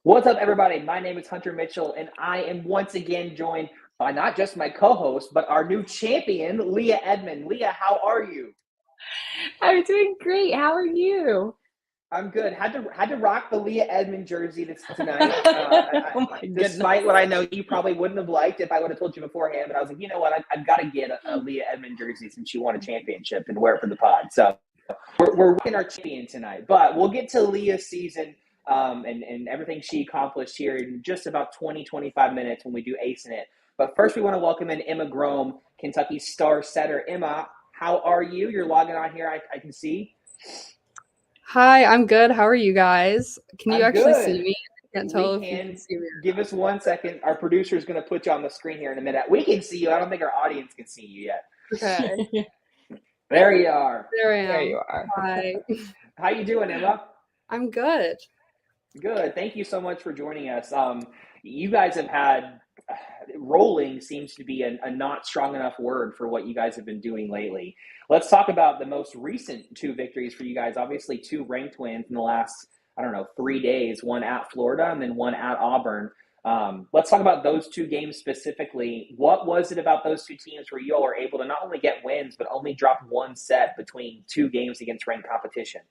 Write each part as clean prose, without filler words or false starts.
What's up, everybody? My name is Hunter Mitchell, and I am once again joined by not just my co-host, but our new champion, Leah Edmond. Leah, how are you? I'm doing great. How are you? I'm good. Had to rock the Leah Edmond jersey tonight. Oh my Despite goodness. what I know you probably wouldn't have liked if I would have told you beforehand, but I was like, you know what? I've got to get a Leah Edmond jersey since she won a championship and wear it for the pod. So we're rocking our champion tonight, but we'll get to Leah's season and everything she accomplished here in just about 20, 25 minutes when we do Ace in It. But first, we want to welcome in Emma Grome, Kentucky star setter. Emma, how are you? You're logging on here, I can see. Hi, I'm good. How are you guys? Can you I'm actually see good. me? I can't We tell if you can can see me give us 1 second. Our producer is going to put you on the screen here in a minute. We can see you. I don't think our audience can see you yet. or not. Okay, There you are. there I There you am. are. Hi. How you doing, Emma? I'm good. Good. Thank you so much for joining us. You guys have had rolling seems to be a not strong enough word for what you guys have been doing lately. Let's talk about the most recent two victories for you guys. Obviously, two ranked wins in the last, I don't know, 3 days, one at Florida and then one at Auburn. Let's talk about those two games specifically. What was it about those two teams where you all were able to not only get wins, but only drop one set between two games against ranked competition?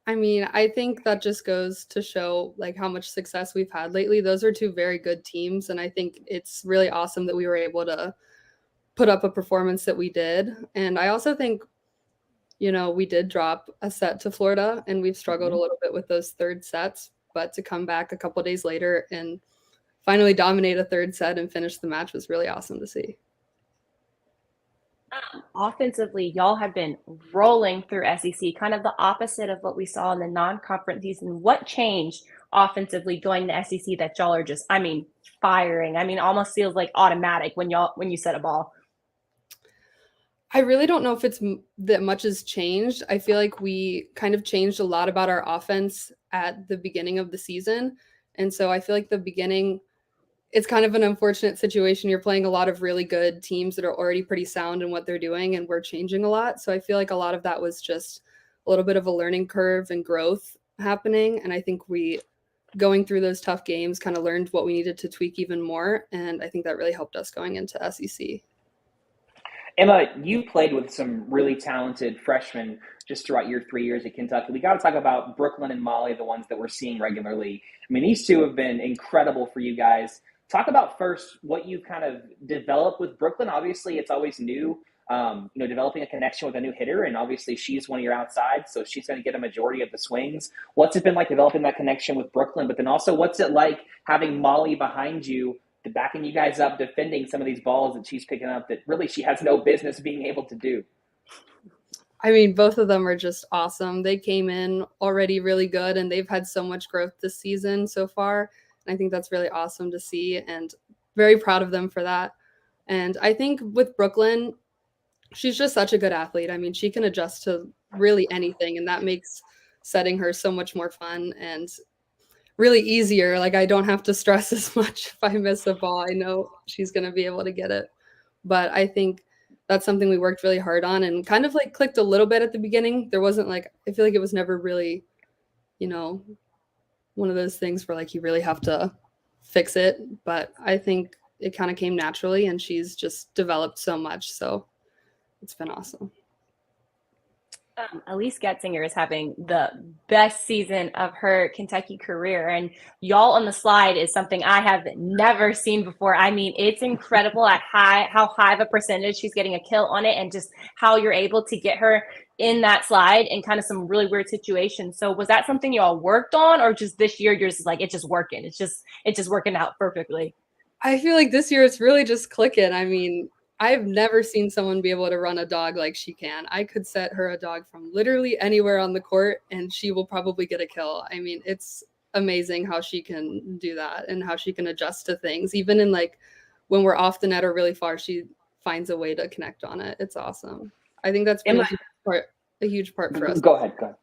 I mean, I think that just goes to show like how much success we've had lately. Those are two very good teams, and I think it's really awesome that we were able to put up a performance that we did. And I also think, we did drop a set to Florida, and we've struggled a Mm-hmm. little bit with those third sets, but to come back a couple days later and finally dominate a third set and finish the match was really awesome to see. Offensively, y'all have been rolling through SEC, kind of the opposite of what we saw in the non-conference season. What changed offensively going to SEC that y'all are just, firing? Almost feels like automatic when you set a ball. I really don't know if it's that much has changed. I feel like we kind of changed a lot about our offense at the beginning of the season. And so I feel like the beginning, it's kind of an unfortunate situation. You're playing a lot of really good teams that are already pretty sound in what they're doing, and we're changing a lot. So I feel like a lot of that was just a little bit of a learning curve and growth happening. And I think we, going through those tough games, kind of learned what we needed to tweak even more. And I think that really helped us going into SEC. Emma, you played with some really talented freshmen just throughout your 3 years at Kentucky. We got to talk about Brooklyn and Molly, the ones that we're seeing regularly. I mean, these two have been incredible for you guys. Talk about first what you kind of developed with Brooklyn. Obviously, it's always new, developing a connection with a new hitter, and obviously she's one of your outside, so she's going to get a majority of the swings. What's it been like developing that connection with Brooklyn? But then also, what's it like having Molly behind you backing you guys up, defending some of these balls that she's picking up that really she has no business being able to do? I mean, both of them are just awesome. They came in already really good, and they've had so much growth this season so far. And I think that's really awesome to see, and very proud of them for that. And I think with Brooklyn, she's just such a good athlete. I mean, she can adjust to really anything, and that makes setting her so much more fun and really easier. Like, I don't have to stress as much if I miss a ball. I know she's going to be able to get it. But I think that's something we worked really hard on and kind of like clicked a little bit at the beginning. There wasn't like, I feel like it was never really, you know, one of those things where like you really have to fix it. But I think it kind of came naturally, and she's just developed so much. So it's been awesome. Elise Getzinger is having the best season of her Kentucky career, and y'all on the slide is something I have never seen before. I mean, it's incredible at how high of a percentage she's getting a kill on it, and just how you're able to get her in that slide in kind of some really weird situations. So was that something y'all worked on, or just this year you're just like, it's just working? It's just working out perfectly. I feel like this year it's really just clicking. I mean, I've never seen someone be able to run a dog like she can. I could set her a dog from literally anywhere on the court, and she will probably get a kill. I mean, it's amazing how she can do that and how she can adjust to things. Even in like when we're off the net or really far, she finds a way to connect on it. It's awesome. I think that's been Emma, a huge part for us. go ahead. Go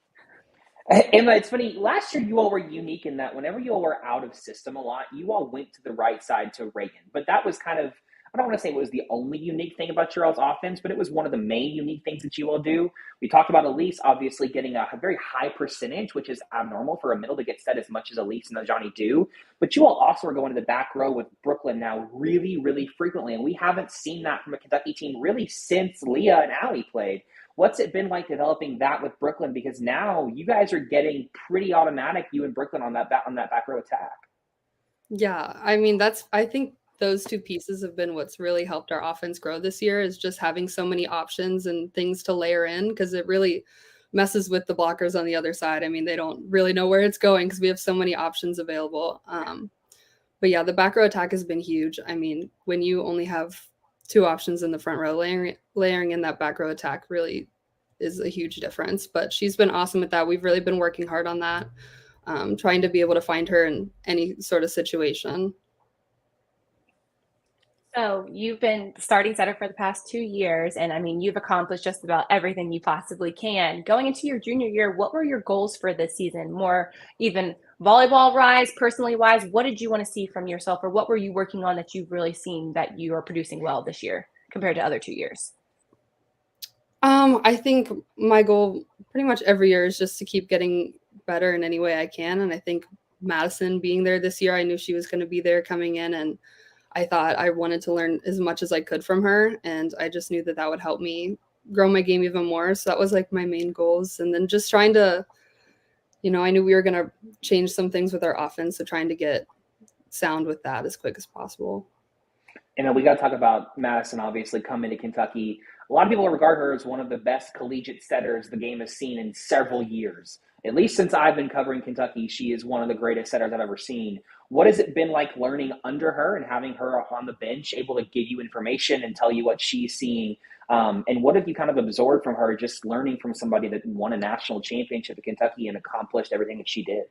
ahead. Emma, it's funny. Last year, you all were unique in that whenever you all were out of system a lot, you all went to the right side to Reagan. But that was kind of I don't want to say it was the only unique thing about your all's offense, but it was one of the main unique things that you all do. We talked about Elise obviously getting a very high percentage, which is abnormal for a middle to get set as much as Elise and Johnny do. But you all also are going to the back row with Brooklyn now really, really frequently. And we haven't seen that from a Kentucky team really since Leah and Allie played. What's it been like developing that with Brooklyn? Because now you guys are getting pretty automatic, you and Brooklyn on that back row attack. Yeah, I mean, I think those two pieces have been what's really helped our offense grow this year, is just having so many options and things to layer in, because it really messes with the blockers on the other side. I mean, they don't really know where it's going because we have so many options available. But yeah, the back row attack has been huge. I mean, when you only have two options in the front row, layering in that back row attack really is a huge difference. But she's been awesome at that. We've really been working hard on that, trying to be able to find her in any sort of situation. So you've been starting setter for the past 2 years, and I mean, you've accomplished just about everything you possibly can. Going into your junior year, what were your goals for this season? More even volleyball wise, personally wise, what did you want to see from yourself, or what were you working on that you've really seen that you are producing well this year compared to other 2 years? I think my goal pretty much every year is just to keep getting better in any way I can. And I think Madison being there this year, I knew she was going to be there coming in, and I thought I wanted to learn as much as I could from her. And I just knew that that would help me grow my game even more. So that was like my main goals. And then just trying to, I knew we were going to change some things with our offense. So trying to get sound with that as quick as possible. And then we got to talk about Madison, obviously, coming to Kentucky. A lot of people regard her as one of the best collegiate setters the game has seen in several years. At least since I've been covering Kentucky, she is one of the greatest setters I've ever seen. What has it been like learning under her and having her on the bench, able to give you information and tell you what she's seeing? And what have you kind of absorbed from her, just learning from somebody that won a national championship at Kentucky and accomplished everything that she did?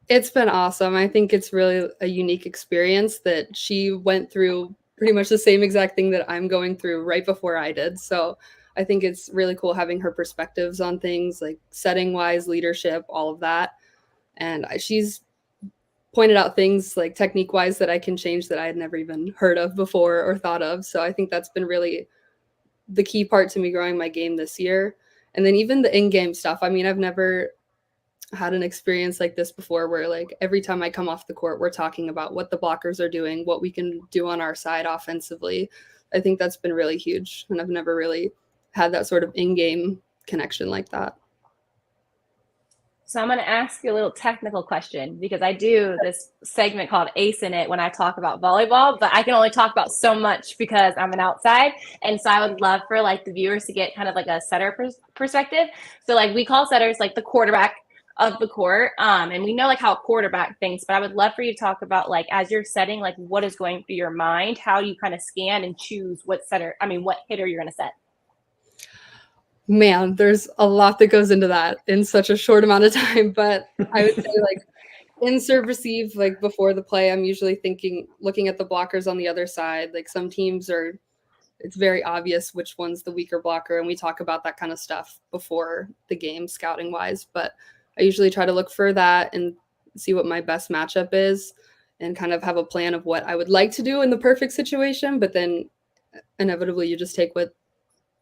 It's been awesome. I think it's really a unique experience that she went through pretty much the same exact thing that I'm going through right before I did. So I think it's really cool having her perspectives on things like setting wise, leadership, all of that. And she's pointed out things like technique wise that I can change that I had never even heard of before or thought of. So I think that's been really the key part to me growing my game this year. And then even the in-game stuff. I mean, I've never had an experience like this before where like every time I come off the court, we're talking about what the blockers are doing, what we can do on our side offensively. I think that's been really huge. And I've never really had that sort of in-game connection like that. So I'm going to ask you a little technical question, because I do this segment called Ace in It when I talk about volleyball, but I can only talk about so much because I'm an outside. And so I would love for like the viewers to get kind of like a setter perspective. So like we call setters like the quarterback of the court. And we know like how a quarterback thinks, but I would love for you to talk about like, as you're setting, like what is going through your mind, how you kind of scan and choose what hitter you're going to set. Man, there's a lot that goes into that in such a short amount of time. But I would say like in serve receive, like before the play, I'm usually looking at the blockers on the other side. Like some teams it's very obvious which one's the weaker blocker. And we talk about that kind of stuff before the game scouting wise. But I usually try to look for that and see what my best matchup is and kind of have a plan of what I would like to do in the perfect situation. But then inevitably you just take what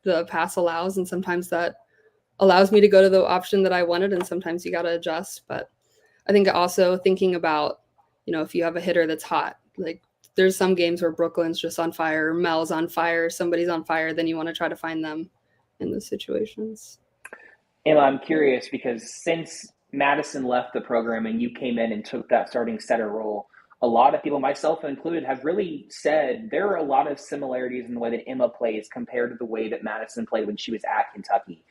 the pass allows, and sometimes that allows me to go to the option that I wanted, and sometimes you got to adjust. But I think also thinking about, if you have a hitter that's hot, like there's some games where Brooklyn's just on fire, or Mel's on fire, somebody's on fire, then you want to try to find them in those situations. Emma, I'm curious because since Madison left the program and you came in and took that starting setter role, a lot of people, myself included, have really said there are a lot of similarities in the way that Emma plays compared to the way that Madison played when she was at Kentucky.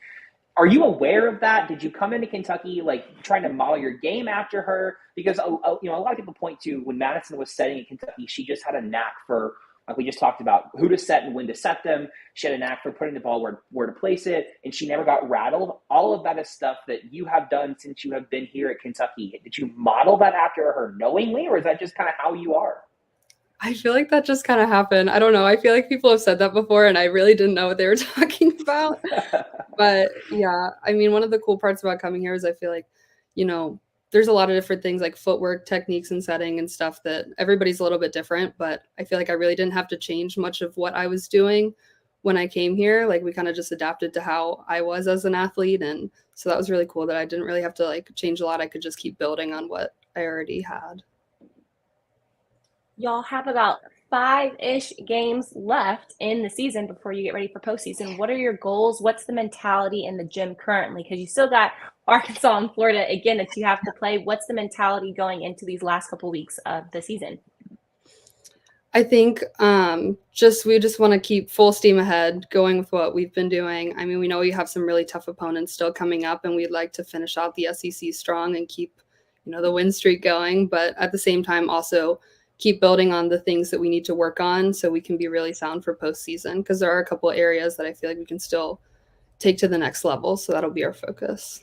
Are you aware of that? Did you come into Kentucky like trying to model your game after her? Because a lot of people point to when Madison was setting at Kentucky, she just had a knack for, like we just talked about, who to set and when to set them. She had a knack for putting the ball where to place it, and she never got rattled. All of that is stuff that you have done since you have been here at Kentucky. Did you model that after her knowingly, or is that just kind of how you are? I feel like that just kind of happened. I don't know. I feel like people have said that before, and I really didn't know what they were talking about. But yeah, I mean, one of the cool parts about coming here is I feel like, there's a lot of different things like footwork, techniques, and setting and stuff that everybody's a little bit different, but I feel like I really didn't have to change much of what I was doing when I came here. Like we kind of just adapted to how I was as an athlete. And so that was really cool that I didn't really have to like change a lot. I could just keep building on what I already had. Y'all have about 5-ish games left in the season before you get ready for postseason. What are your goals? What's the mentality in the gym currently? Because you still got Arkansas and Florida again that you have to play. What's the mentality going into these last couple weeks of the season? I think we just want to keep full steam ahead, going with what we've been doing. I mean, we know we have some really tough opponents still coming up, and we'd like to finish out the SEC strong and keep, the win streak going. But at the same time, also keep building on the things that we need to work on so we can be really sound for postseason, because there are a couple of areas that I feel like we can still take to the next level. So that'll be our focus.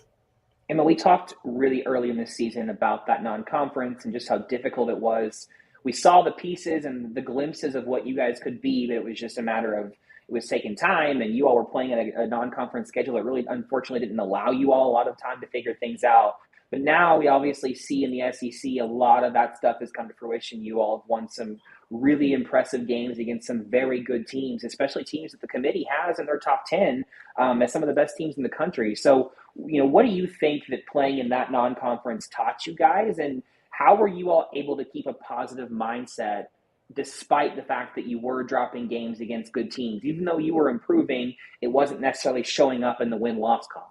Emma, we talked really early in this season about that non-conference and just how difficult it was. We saw the pieces and the glimpses of what you guys could be, but it was just a matter of it was taking time, and you all were playing at a non-conference schedule that really, unfortunately, didn't allow you all a lot of time to figure things out. But now we obviously see in the SEC a lot of that stuff has come to fruition. You all have won some really impressive games against some very good teams, especially teams that the committee has in their top 10 as some of the best teams in the country. So, what do you think that playing in that non-conference taught you guys, and how were you all able to keep a positive mindset despite the fact that you were dropping games against good teams? Even though you were improving, it wasn't necessarily showing up in the win-loss column.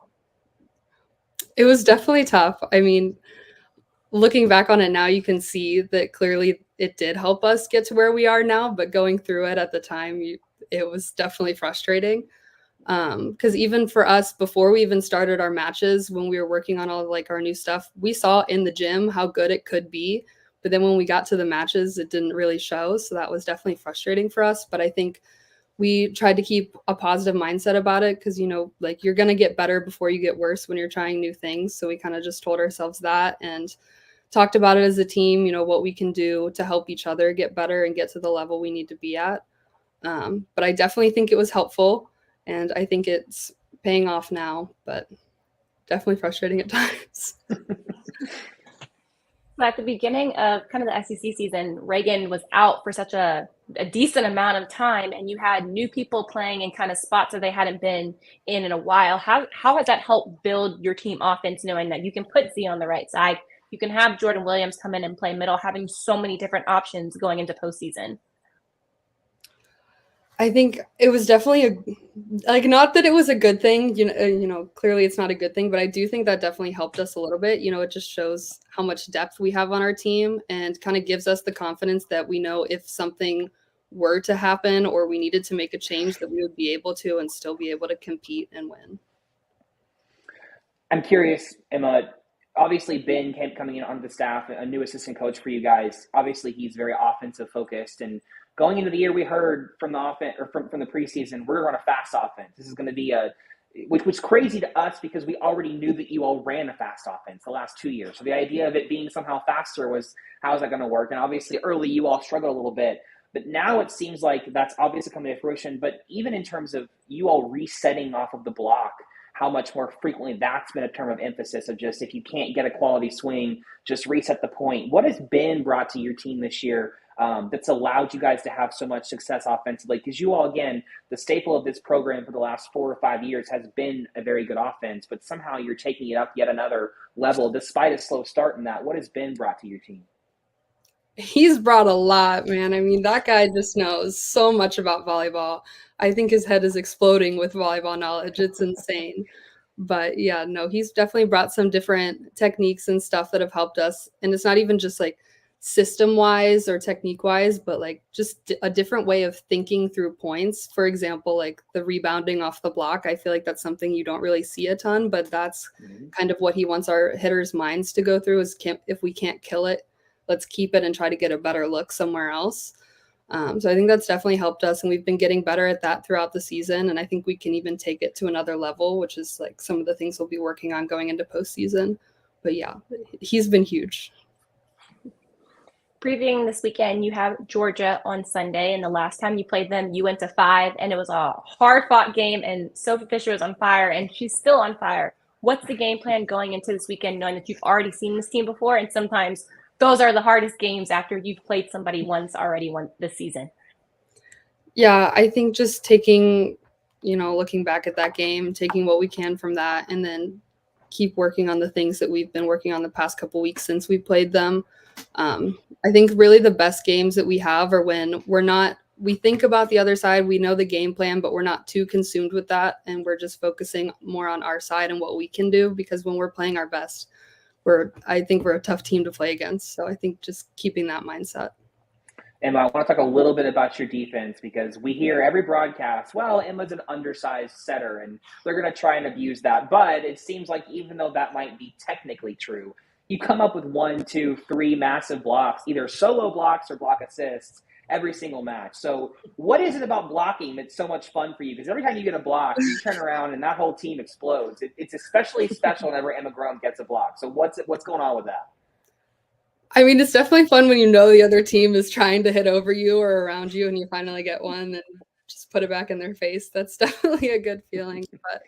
It was definitely tough. I mean, looking back on it now, you can see that clearly it did help us get to where we are now, but going through it at the time, it was definitely frustrating. Because even for us, before we even started our matches, when we were working on all like our new stuff, we saw in the gym how good it could be. But then when we got to the matches, it didn't really show. So that was definitely frustrating for us. But I think we tried to keep a positive mindset about it because, like you're going to get better before you get worse when you're trying new things. So we kind of just told ourselves that and talked about it as a team, what we can do to help each other get better and get to the level we need to be at. But I definitely think it was helpful, and I think it's paying off now, but definitely frustrating at times. At the beginning of kind of the SEC season, Reagan was out for such a decent amount of time, and you had new people playing in kind of spots that they hadn't been in a while. How has that helped build your team offense, knowing that you can put Z on the right side, you can have Jordan Williams come in and play middle, having so many different options going into postseason? I think it was definitely not that it was a good thing, clearly it's not a good thing, but I do think that definitely helped us a little bit. It just shows how much depth we have on our team and kind of gives us the confidence that we know if something were to happen or we needed to make a change that we would be able to and still be able to compete and win. I'm curious, Emma, obviously Ben coming in onto the staff, a new assistant coach for you guys. Obviously he's very offensive focused, and going into the year, we heard from the offense or from the preseason, we're going to run a fast offense. This is going to be which was crazy to us because we already knew that you all ran a fast offense the last 2 years. So the idea of it being somehow faster was, how is that going to work? And obviously early you all struggled a little bit, but now it seems like that's obviously coming to fruition. But even in terms of you all resetting off of the block, how much more frequently that's been a term of emphasis of just, if you can't get a quality swing, just reset the point. What has Ben brought to your team this year that's allowed you guys to have so much success offensively? Because you all, again, the staple of this program for the last 4 or 5 years has been a very good offense, but somehow you're taking it up yet another level despite a slow start in that. What has Ben brought to your team? He's brought a lot, man. I mean, that guy just knows so much about volleyball. I think his head is exploding with volleyball knowledge. It's insane. But yeah, no, he's definitely brought some different techniques and stuff that have helped us. And it's not even just like system wise or technique wise, but like just a different way of thinking through points. For example, like the rebounding off the block. I feel like that's something you don't really see a ton, but that's kind of what he wants our hitters' minds to go through is, if we can't kill it, let's keep it and try to get a better look somewhere else. So I think that's definitely helped us, and we've been getting better at that throughout the season. And I think we can even take it to another level, which is like some of the things we'll be working on going into postseason. But yeah, he's been huge. Previewing this weekend, you have Georgia on Sunday, and the last time you played them, you went to 5, and it was a hard-fought game, and Sophie Fisher was on fire, and she's still on fire. what's the game plan going into this weekend, knowing that you've already seen this team before, and sometimes those are the hardest games after you've played somebody once already this season? Yeah, I think just taking, looking back at that game, taking what we can from that, and then keep working on the things that we've been working on the past couple weeks since we played them. I think really the best games that we have are when we think about the other side, we know the game plan, but we're not too consumed with that. And we're just focusing more on our side and what we can do, because when we're playing our best, I think we're a tough team to play against. So I think just keeping that mindset. Emma, I want to talk a little bit about your defense, because we hear every broadcast, well, Emma's an undersized setter and they're going to try and abuse that. But it seems like even though that might be technically true, you come up with 1, 2, 3 massive blocks, either solo blocks or block assists every single match. So what is it about blocking that's so much fun for you? Because every time you get a block, you turn around and that whole team explodes. It's especially special whenever Emma Grome gets a block. So what's going on with that? I mean, it's definitely fun when you know the other team is trying to hit over you or around you and you finally get one and just put it back in their face. That's definitely a good feeling. But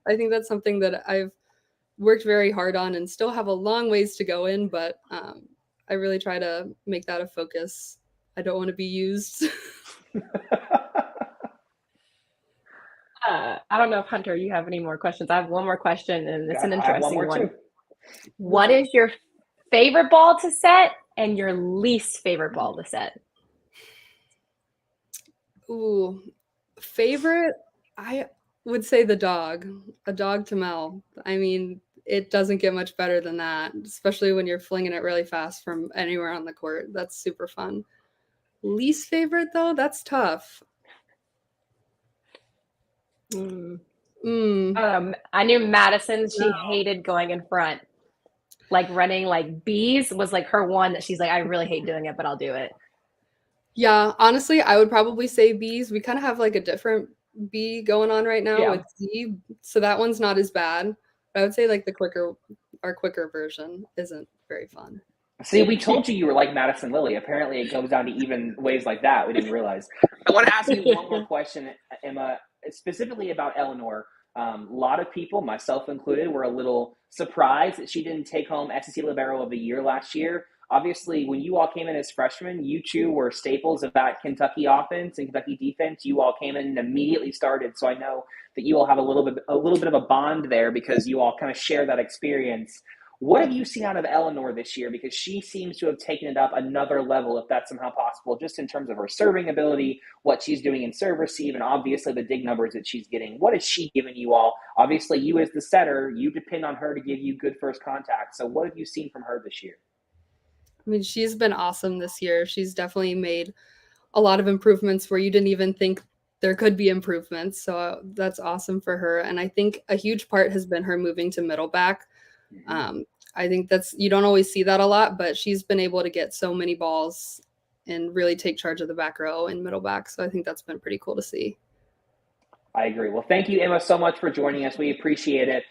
I think that's something that I've worked very hard on and still have a long ways to go in, but I really try to make that a focus. I don't want to be used. I don't know if Hunter, you have any more questions. I have one more question, and it's an interesting one. Too. What is your favorite ball to set and your least favorite ball to set? Ooh, favorite? I would say a dog to Mel. I mean, it doesn't get much better than that, especially when you're flinging it really fast from anywhere on the court. That's super fun. Least favorite, though? That's tough. I knew Madison, she hated going in front. Like running like bees was like her one that she's like, I really hate doing it, but I'll do it. Yeah, honestly, I would probably say bees. We kind of have like a different bee going on right now with Z, so that one's not as bad. But I would say like our quicker version isn't very fun. See, we told you were like Madison Lily. Apparently, it goes down to even ways like that. We didn't realize. I want to ask you one more question, Emma, specifically about Eleanor. A lot of people, myself included, were a little surprised that she didn't take home SEC Libero of the Year last year. Obviously, when you all came in as freshmen, you two were staples of that Kentucky offense and Kentucky defense. You all came in and immediately started. So I know that you all have a little bit of a bond there because you all kind of share that experience. What have you seen out of Eleanor this year? Because she seems to have taken it up another level, if that's somehow possible, just in terms of her serving ability, what she's doing in serve receive, and obviously the dig numbers that she's getting. What has she given you all? Obviously, you as the setter, you depend on her to give you good first contact. So what have you seen from her this year? I mean, she's been awesome this year. She's definitely made a lot of improvements where you didn't even think there could be improvements. So that's awesome for her. And I think a huge part has been her moving to middle back. I think you don't always see that a lot, but she's been able to get so many balls and really take charge of the back row and middle back. So I think that's been pretty cool to see. I agree. Well, thank you, Emma, so much for joining us. We appreciate it.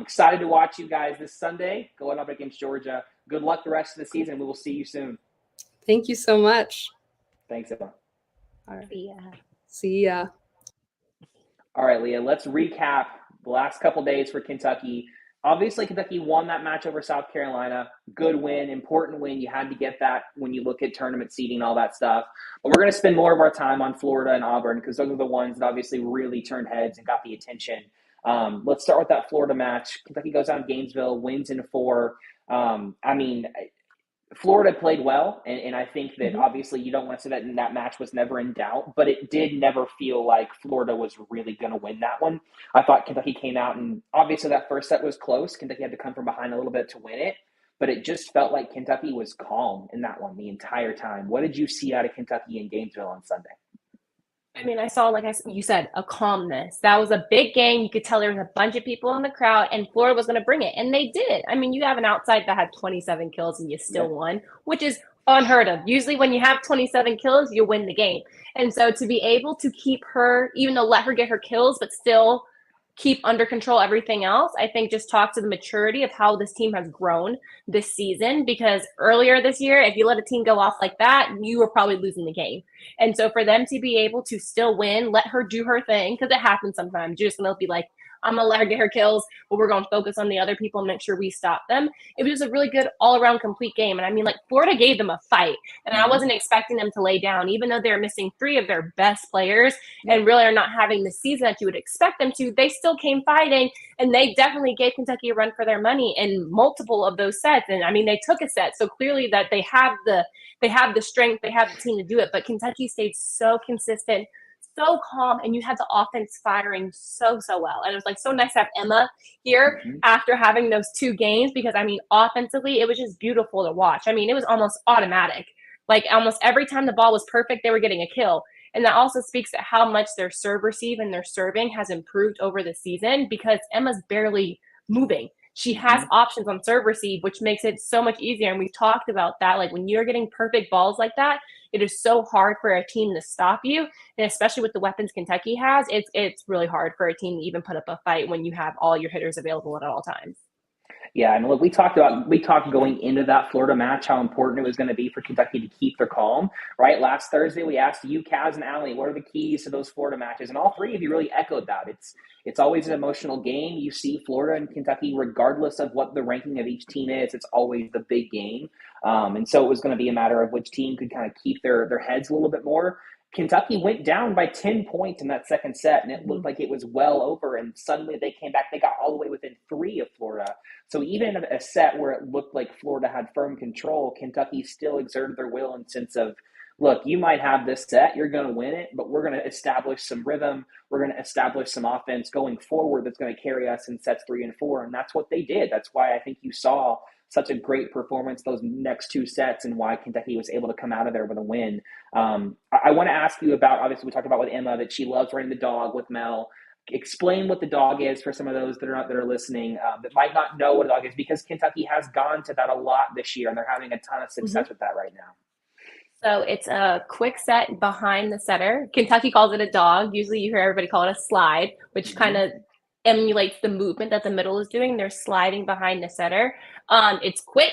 Excited to watch you guys this Sunday going up against Georgia. Good luck the rest of the season. We will see you soon. Thank you so much. Thanks, Emma. All right. See ya. All right, Leah, let's recap the last couple days for Kentucky. Obviously, Kentucky won that match over South Carolina. Good win, important win. You had to get that when you look at tournament seeding, all that stuff. But we're going to spend more of our time on Florida and Auburn because those are the ones that obviously really turned heads and got the attention. Let's start with that Florida match. Kentucky goes down to Gainesville, wins in 4. Florida played well, and I think that obviously you don't want to say that match was never in doubt, but it did never feel like Florida was really going to win that one. I thought Kentucky came out, and obviously that first set was close. Kentucky had to come from behind a little bit to win it, but it just felt like Kentucky was calm in that one the entire time. What did you see out of Kentucky in Gainesville on Sunday? I mean, I saw, you said, a calmness. That was a big game. You could tell there was a bunch of people in the crowd, and Florida was going to bring it. And they did. I mean, you have an outside that had 27 kills, and you still won, which is unheard of. Usually when you have 27 kills, you win the game. And so to be able to keep her, even though let her get her kills, but still keep under control everything else, I think just talks to the maturity of how this team has grown this season, because earlier this year, if you let a team go off like that, you were probably losing the game. And so for them to be able to still win, let her do her thing, because it happens sometimes. You're just going to be like, I'm going to let her get her kills, but we're going to focus on the other people and make sure we stop them. It was just a really good all-around complete game. And I mean, like, Florida gave them a fight, and I wasn't expecting them to lay down, even though they're missing 3 of their best players and really are not having the season that you would expect them to. They still came fighting, and they definitely gave Kentucky a run for their money in multiple of those sets. And I mean, they took a set, so clearly that they have the strength, they have the team to do it. But Kentucky stayed so consistent, so calm, and you had the offense firing so well. And it was like so nice to have Emma here after having those 2 games, because I mean, offensively, it was just beautiful to watch. I mean, it was almost automatic. Like, almost every time the ball was perfect, they were getting a kill. And that also speaks to how much their serve receive and their serving has improved over the season, because Emma's barely moving. She has options on serve receive, which makes it so much easier. And we've talked about that. Like, when you're getting perfect balls like that, it is so hard for a team to stop you. And especially with the weapons Kentucky has, it's really hard for a team to even put up a fight when you have all your hitters available at all times. Yeah, and look, we talked going into that Florida match how important it was going to be for Kentucky to keep their calm, right? Last Thursday, we asked you, Kaz and Allie, what are the keys to those Florida matches? And all 3 of you really echoed that. It's always an emotional game. You see Florida and Kentucky, regardless of what the ranking of each team is, it's always the big game. And so it was going to be a matter of which team could kind of keep their heads a little bit more. Kentucky went down by 10 points in that second set, and it looked like it was well over, and suddenly they came back. They got all the way within 3 of Florida. So even in a set where it looked like Florida had firm control, Kentucky still exerted their will and sense of, look, you might have this set, you're going to win it, but we're going to establish some rhythm. We're going to establish some offense going forward that's going to carry us in sets 3 and 4, and that's what they did. That's why I think you saw such a great performance those next 2 sets, and why Kentucky was able to come out of there with a win. I want to ask you about, obviously we talked about with Emma that she loves running the dog with Mel. Explain what the dog is for some of those that are listening that might not know what a dog is, because Kentucky has gone to that a lot this year, and they're having a ton of success with that right now. So it's a quick set behind the setter. Kentucky calls it a dog. Usually you hear everybody call it a slide, which kind of emulates the movement that the middle is doing. They're sliding behind the setter. It's quick.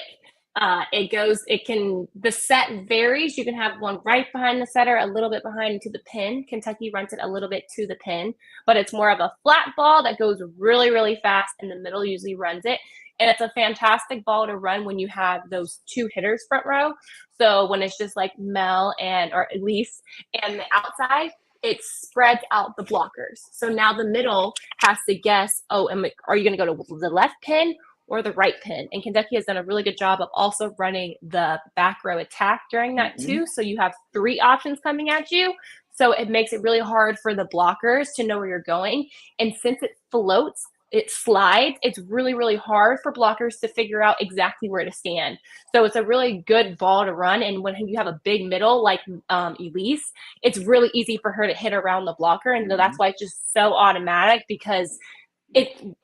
The set varies. You can have one right behind the setter, a little bit behind to the pin. Kentucky runs it a little bit to the pin, but it's more of a flat ball that goes really, really fast, and the middle usually runs it. And it's a fantastic ball to run when you have those 2 hitters front row. So when it's just like Mel or Elise and the outside, it spreads out the blockers. So now the middle has to guess, are you going to go to the left pin or the right pin? And Kentucky has done a really good job of also running the back row attack during that too. So you have 3 options coming at you. So it makes it really hard for the blockers to know where you're going. And since it floats, it slides, it's really, really hard for blockers to figure out exactly where to stand. So it's a really good ball to run. And when you have a big middle like Elise, it's really easy for her to hit around the blocker. And so that's why it's just so automatic, because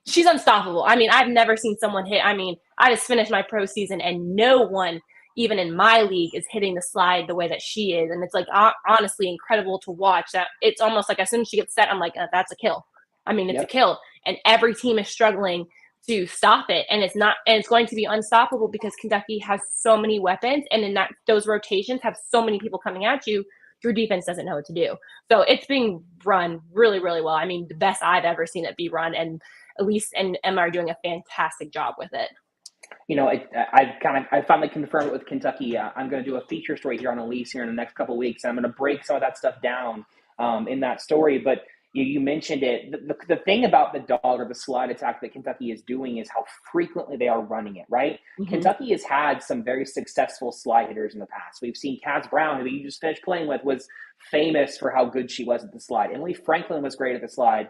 she's unstoppable. I mean, I've never seen someone hit. I mean, I just finished my pro season, and no one, even in my league, is hitting the slide the way that she is. And it's like, honestly, incredible to watch. That it's almost like as soon as she gets set, I'm like, that's a kill. I mean, it's a kill. And every team is struggling to stop it. And it's going to be unstoppable because Kentucky has so many weapons. And in those rotations have so many people coming at you, your defense doesn't know what to do. So it's being run really, really well. I mean, the best I've ever seen it be run. And Elise and Emma are doing a fantastic job with it. You know, I finally confirmed it with Kentucky. I'm going to do a feature story here on Elise here in the next couple of weeks. I'm going to break some of that stuff down in that story. But you mentioned it. The thing about the dog or the slide attack that Kentucky is doing is how frequently they are running it, right? Kentucky has had some very successful slide hitters in the past. We've seen Kaz Brown, who you just finished playing with, was famous for how good she was at the slide. Emily Franklin was great at the slide.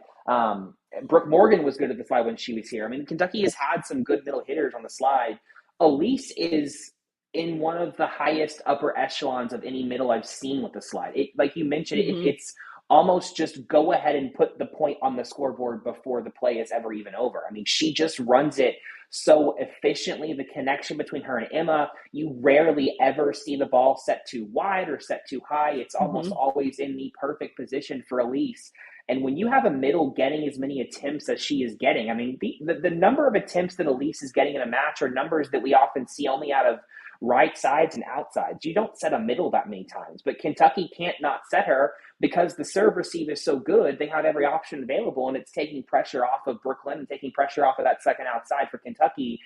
Brooke Morgan was good at the slide when she was here. I mean, Kentucky has had some good middle hitters on the slide. Elise is in one of the highest upper echelons of any middle I've seen with the slide. Like you mentioned, it's almost just go ahead and put the point on the scoreboard before the play is ever even over. I mean, she just runs it so efficiently. The connection between her and Emma, you rarely ever see the ball set too wide or set too high. It's almost always in the perfect position for Elise. And when you have a middle getting as many attempts as she is getting, I mean, the number of attempts that Elise is getting in a match are numbers that we often see only out of right sides and outsides. You don't set a middle that many times, but Kentucky can't not set her because the serve receive is so good. They have every option available, and it's taking pressure off of Brooklyn and taking pressure off of that second outside for Kentucky.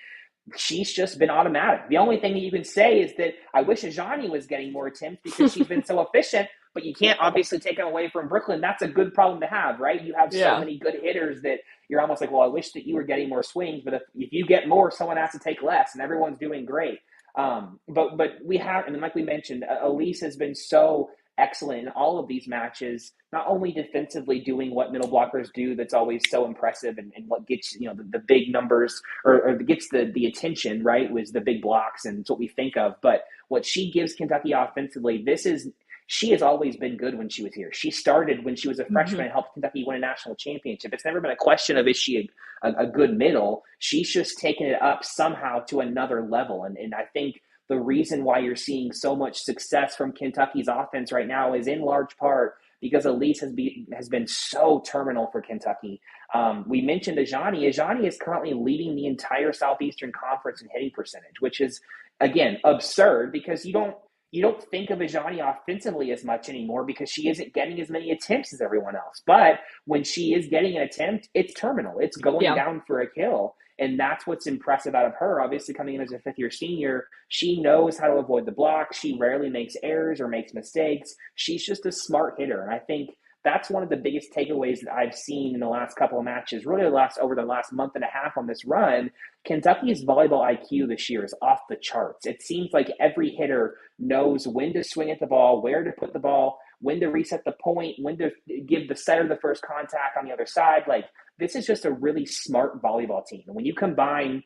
She's just been automatic. The only thing that you can say is that I wish Ajani was getting more attempts because she's been so efficient, but you can't obviously take them away from Brooklyn. That's a good problem to have, right? You have so many good hitters that you're almost like, well, I wish that you were getting more swings, but if you get more, someone has to take less, and everyone's doing great. But we have, and like we mentioned, Elise has been so excellent in all of these matches, not only defensively doing what middle blockers do that's always so impressive and what gets, the big numbers or gets the attention, right, was the big blocks, and it's what we think of. But what she gives Kentucky offensively, she has always been good when she was here. She started when she was a freshman and helped Kentucky win a national championship. It's never been a question of is she a good middle. She's just taken it up somehow to another level. And I think the reason why you're seeing so much success from Kentucky's offense right now is in large part because Elise has been so terminal for Kentucky. We mentioned Ajani. Ajani is currently leading the entire Southeastern Conference in hitting percentage, which is, again, absurd because you don't think of Ajani offensively as much anymore because she isn't getting as many attempts as everyone else. But when she is getting an attempt, it's terminal. It's going down for a kill. And that's what's impressive out of her. Obviously, coming in as a fifth-year senior, she knows how to avoid the block. She rarely makes errors or makes mistakes. She's just a smart hitter. And I think that's one of the biggest takeaways that I've seen in the last couple of matches, really over the last month and a half on this run. Kentucky's volleyball IQ this year is off the charts. It seems like every hitter knows when to swing at the ball, where to put the ball, when to reset the point, when to give the setter the first contact on the other side. Like, this is just a really smart volleyball team. And when you combine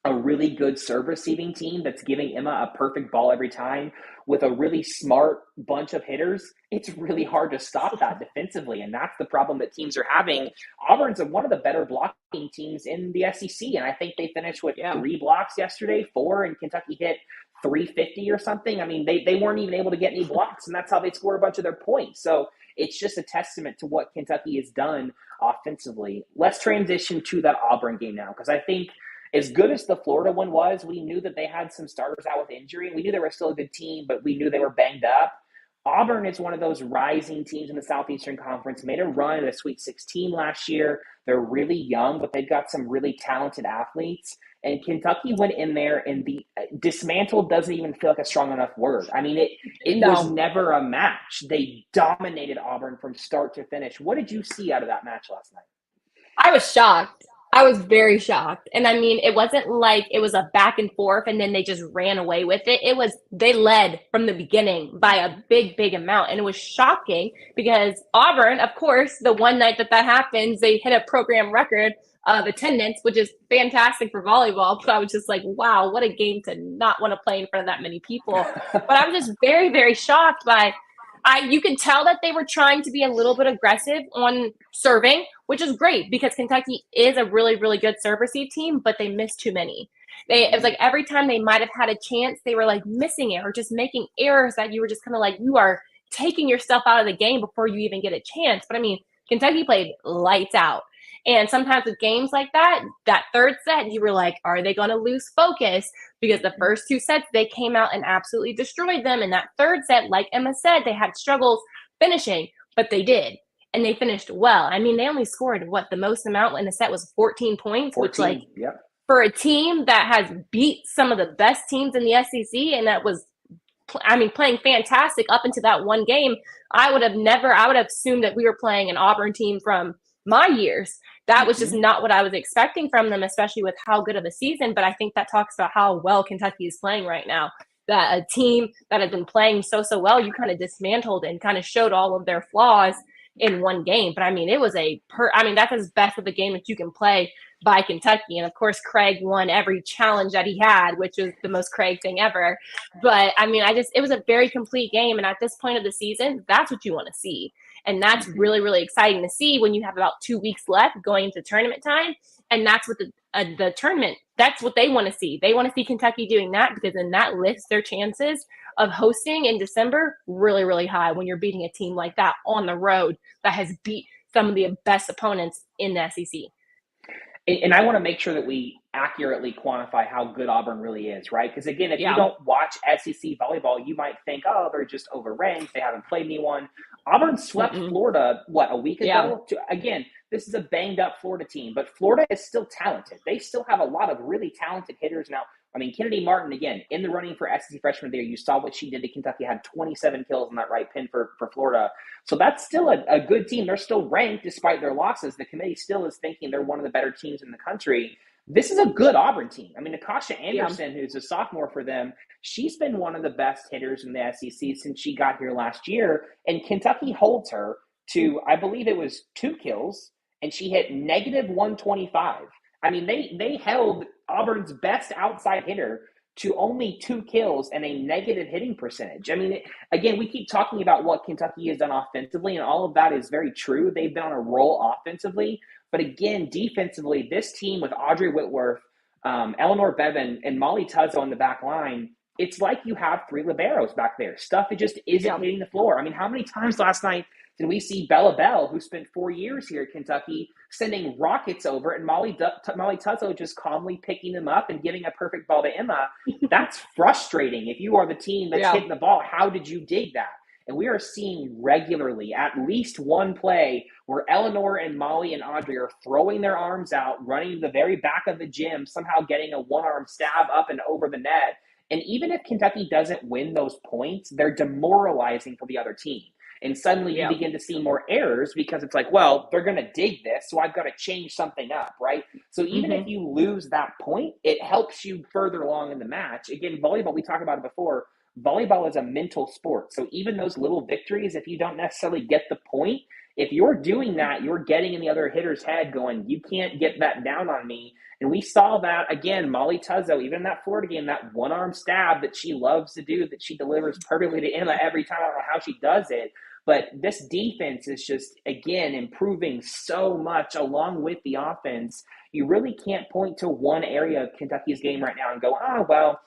a really good serve receiving team that's giving Emma a perfect ball every time with a really smart bunch of hitters, it's really hard to stop that defensively. And that's the problem that teams are having. Auburn's one of the better blocking teams in the SEC. And I think they finished with 3 blocks yesterday, 4, and Kentucky hit 350 or something. I mean, they weren't even able to get any blocks, and that's how they scored a bunch of their points. So it's just a testament to what Kentucky has done offensively. Let's transition to that Auburn game now, because I think as good as the Florida one was, we knew that they had some starters out with injury. We knew they were still a good team, but we knew they were banged up. Auburn is one of those rising teams in the Southeastern Conference, made a run at a Sweet 16 last year. They're really young, but they've got some really talented athletes. And Kentucky went in there, and the dismantled doesn't even feel like a strong enough word. I mean, it was never a match. They dominated Auburn from start to finish. What did you see out of that match last night? I was shocked. I was very shocked. And I mean, it wasn't like it was a back and forth and then they just ran away with it. They led from the beginning by a big, big amount. And it was shocking because Auburn, of course, the one night that happens, they hit a program record of attendance, which is fantastic for volleyball. But I was just like, wow, what a game to not want to play in front of that many people. But I'm just very, very shocked by you can tell that they were trying to be a little bit aggressive on serving, which is great because Kentucky is a really, really good serve receive team, but they missed too many. It was like every time they might have had a chance, they were like missing it or just making errors that you were just kind of like, you are taking yourself out of the game before you even get a chance. But I mean, Kentucky played lights out. And sometimes with games like that third set, you were like, are they going to lose focus? Because the first 2 sets, they came out and absolutely destroyed them. And that third set, like Emma said, they had struggles finishing, but they did. And they finished well. I mean, they only scored, the most amount in the set was 14 points, 14, which for a team that has beat some of the best teams in the SEC and that was, playing fantastic up into that one game, I would have assumed that we were playing an Auburn team from my years. That was just not what I was expecting from them, especially with how good of a season. But I think that talks about how well Kentucky is playing right now. That a team that had been playing so well, you kind of dismantled and kind of showed all of their flaws in one game. But I mean, it was that's as best of a game that you can play by Kentucky. And of course, Craig won every challenge that he had, which was the most Craig thing ever. But I mean, it was a very complete game. And at this point of the season, that's what you want to see. And that's really, really exciting to see when you have about 2 weeks left going into tournament time. And that's what the tournament, that's what they want to see. They want to see Kentucky doing that because then that lifts their chances of hosting in December really, really high when you're beating a team like that on the road that has beat some of the best opponents in the SEC. And I want to make sure that we accurately quantify how good Auburn really is, right? Because again, if you don't watch SEC volleyball, you might think, oh, they're just overranked. They haven't played anyone. Auburn swept Florida, a week ago? Again, this is a banged up Florida team, but Florida is still talented. They still have a lot of really talented hitters now. I mean, Kennedy Martin, again, in the running for SEC Freshman of the Year. You saw what she did to Kentucky, had 27 kills in that right pin for Florida. So that's still a good team. They're still ranked despite their losses. The committee still is thinking they're one of the better teams in the country. This is a good Auburn team. I mean, Akasha Anderson, who's a sophomore for them, she's been one of the best hitters in the SEC since she got here last year. And Kentucky holds her to, I believe it was 2 kills, and she hit negative 125. I mean, they held Auburn's best outside hitter to only 2 kills and a negative hitting percentage. I mean, again, we keep talking about what Kentucky has done offensively, and all of that is very true. They've been on a roll offensively. But again, defensively, this team with Audrey Whitworth, Eleanor Bevan, and Molly Tuzzo on the back line, it's like you have 3 liberos back there. Stuff that just isn't hitting the floor. I mean, how many times last night did we see Bella Bell, who spent 4 years here at Kentucky, sending rockets over, and Molly Tuzzo just calmly picking them up and giving a perfect ball to Emma? That's frustrating. If you are the team that's hitting the ball, how did you dig that? And we are seeing regularly at least one play where Eleanor and Molly and Audrey are throwing their arms out, running to the very back of the gym, somehow getting a one-arm stab up and over the net. And even if Kentucky doesn't win those points, they're demoralizing for the other team. And suddenly you begin to see more errors because it's like, well, they're going to dig this, so I've got to change something up, right? So even if you lose that point, it helps you further along in the match. Again, volleyball, we talked about it before, volleyball is a mental sport. So even those little victories, if you don't necessarily get the point, if you're doing that, you're getting in the other hitter's head going, you can't get that down on me. And we saw that, again, Molly Tuzzo, even in that Florida game, that one-arm stab that she loves to do, that she delivers perfectly to Emma every time. I don't know how she does it. But this defense is just, again, improving so much along with the offense. You really can't point to one area of Kentucky's game right now and go, well,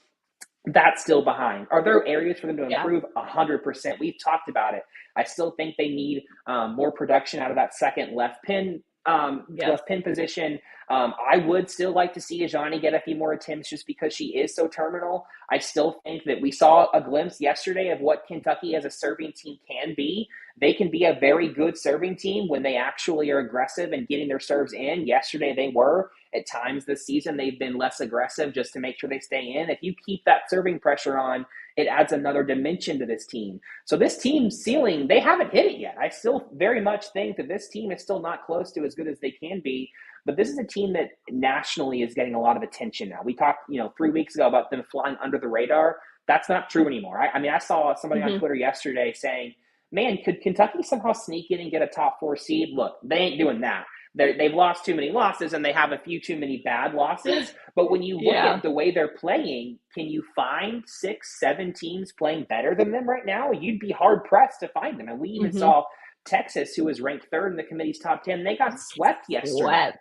that's still behind. Are there areas for them to improve? 100%. We've talked about it. I still think they need more production out of that second left pin position. I would still like to see Ajani get a few more attempts just because she is so terminal. I still think that we saw a glimpse yesterday of what Kentucky as a serving team can be. They can be a very good serving team when they actually are aggressive and getting their serves in. Yesterday they were. At times this season they've been less aggressive just to make sure they stay in. If you keep that serving pressure on, it adds another dimension to this team. So this team's ceiling, they haven't hit it yet. I still very much think that this team is still not close to as good as they can be. But this is a team that nationally is getting a lot of attention now. We talked, 3 weeks ago about them flying under the radar. That's not true anymore. I saw somebody on Twitter yesterday saying, man, could Kentucky somehow sneak in and get a top 4 seed? Look, they ain't doing that. They've lost too many losses and they have a few too many bad losses. But when you look at the way they're playing, can you find 6, 7 teams playing better than them right now? You'd be hard pressed to find them. And we even saw Texas, who was ranked 3rd in the committee's top 10. They got swept yesterday.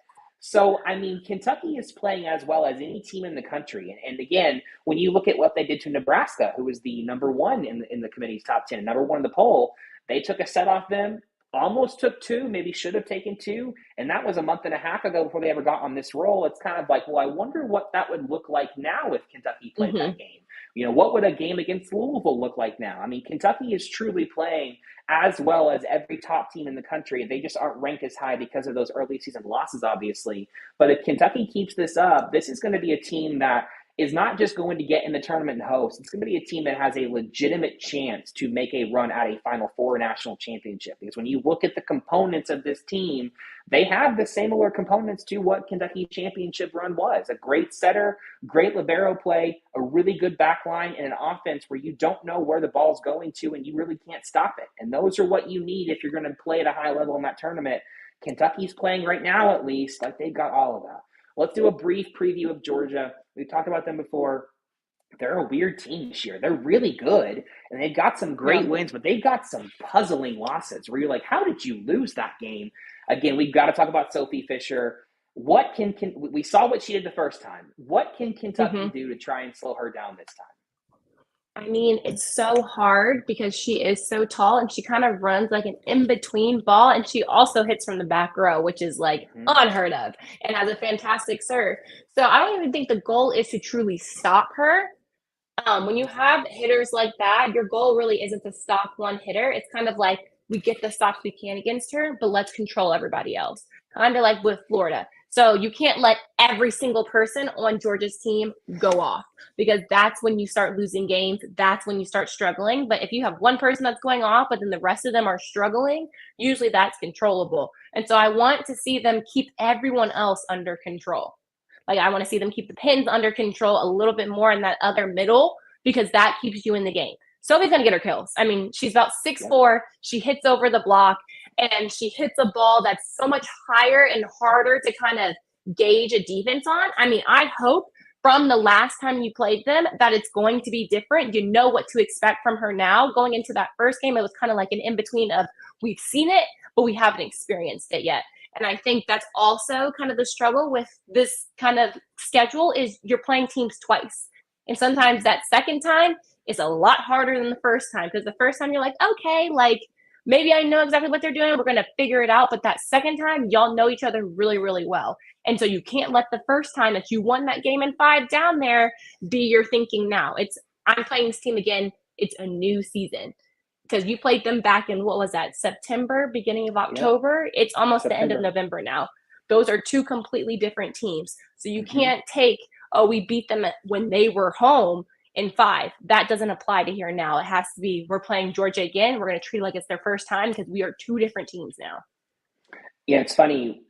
So, Kentucky is playing as well as any team in the country. And again, when you look at what they did to Nebraska, who was the number 1 in the committee's top 10, number 1 in the poll, they took a set off them, almost took 2, maybe should have taken 2. And that was a month and a half ago before they ever got on this roll. It's kind of like, well, I wonder what that would look like now if Kentucky played that game. What would a game against Louisville look like now? Kentucky is truly playing as well as every top team in the country. They just aren't ranked as high because of those early season losses, obviously. But if Kentucky keeps this up, this is going to be a team that is not just going to get in the tournament and host. It's going to be a team that has a legitimate chance to make a run at a Final Four national championship. Because when you look at the components of this team, they have the similar components to what Kentucky championship run was. A great setter, great libero play, a really good back line, and an offense where you don't know where the ball's going to and you really can't stop it. And those are what you need if you're going to play at a high level in that tournament. Kentucky's playing right now, at least, like they've got all of that. Let's do a brief preview of Georgia. We've talked about them before. They're a weird team this year. They're really good, and they've got some great wins, but they've got some puzzling losses where you're like, how did you lose that game? Again, we've got to talk about Sophie Fisher. What can we saw what she did the first time. What can Kentucky do to try and slow her down this time? I mean, it's so hard because she is so tall and she kind of runs like an in-between ball, and she also hits from the back row, which is like unheard of, and has a fantastic serve. So I don't even think the goal is to truly stop her. When you have hitters like that, your goal really isn't to stop one hitter. It's kind of like we get the stops we can against her, but let's control everybody else. Kind of like with Florida. So you can't let every single person on Georgia's team go off, because that's when you start losing games. That's when you start struggling. But if you have one person that's going off, but then the rest of them are struggling, usually that's controllable. And so I want to see them keep everyone else under control. Like, I want to see them keep the pins under control a little bit more in that other middle, because that keeps you in the game. Sophie's going to get her kills. I mean, she's about 6'4". She hits over the block, and she hits a ball that's so much higher and harder to kind of gauge a defense on. I mean, I hope from the last time you played them that it's going to be different. You know what to expect from her now. Going into that first game, it was kind of like an in-between of we've seen it, but we haven't experienced it yet. And I think that's also kind of the struggle with this kind of schedule is you're playing teams twice. And sometimes that second time is a lot harder than the first time, because the first time you're like, okay, like maybe I know exactly what they're doing. We're going to figure it out. But that second time, y'all know each other really, really well. And so you can't let the first time that you won that game in 5 down there be your thinking now. It's I'm playing this team again. It's a new season. Because you played them back in, what was that, September, beginning of October? Yep. It's almost September. The end of November now. Those are 2 completely different teams. So you can't take, oh, we beat them when they were home in 5. That doesn't apply to here now. It has to be, we're playing Georgia again. We're going to treat it like it's their first time, because we are 2 different teams now. Yeah, it's funny.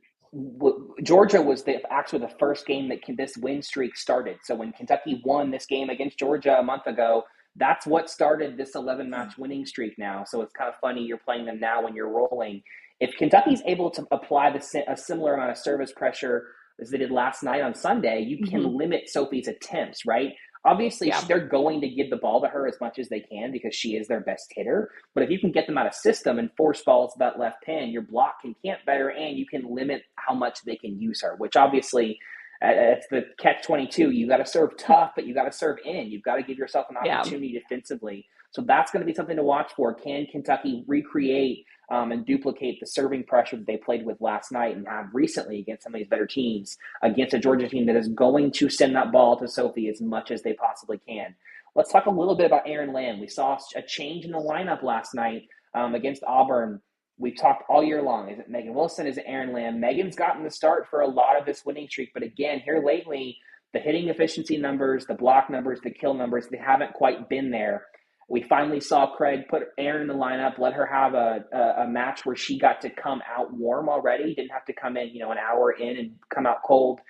Georgia was actually the first game that this win streak started. So when Kentucky won this game against Georgia a month ago, that's what started this 11-match winning streak now. So it's kind of funny you're playing them now when you're rolling. If Kentucky's able to apply a similar amount of service pressure as they did last night on Sunday, you can limit Sophie's attempts, right? Obviously, they're going to give the ball to her as much as they can because she is their best hitter. But if you can get them out of system and force balls to that left pin, your block can camp better, and you can limit how much they can use her, which obviously it's the catch-22. You got to serve tough, but you got to serve in. You've got to give yourself an opportunity defensively. So that's going to be something to watch for. Can Kentucky recreate and duplicate the serving pressure that they played with last night and have recently against some of these better teams, against a Georgia team that is going to send that ball to Sophie as much as they possibly can? Let's talk a little bit about Erin Lamb. We saw a change in the lineup last night against Auburn. We've talked all year long. Is it Megan Wilson? Is it Erin Lamb? Megan's gotten the start for a lot of this winning streak. But again, here lately, the hitting efficiency numbers, the block numbers, the kill numbers, they haven't quite been there. We finally saw Craig put Erin in the lineup, let her have a match where she got to come out warm already. Didn't have to come in, an hour in and come out cold.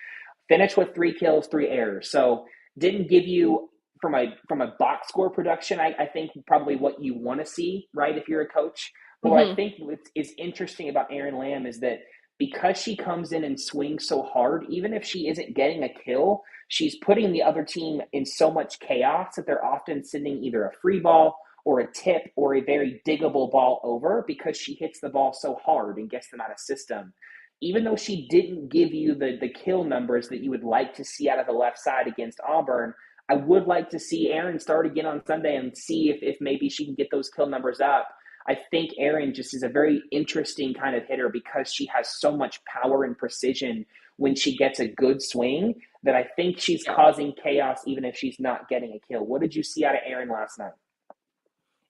Finished with 3 kills, 3 errors. So didn't give you, from a box score production, I think probably what you want to see, right, if you're a coach. But what I think is interesting about Erin Lamb is that because she comes in and swings so hard, even if she isn't getting a kill, she's putting the other team in so much chaos that they're often sending either a free ball or a tip or a very diggable ball over because she hits the ball so hard and gets them out of system. Even though she didn't give you the kill numbers that you would like to see out of the left side against Auburn, I would like to see Erin start again on Sunday and see if maybe she can get those kill numbers up. I think Erin just is a very interesting kind of hitter because she has so much power and precision when she gets a good swing that I think she's causing chaos even if she's not getting a kill. What did you see out of Erin last night?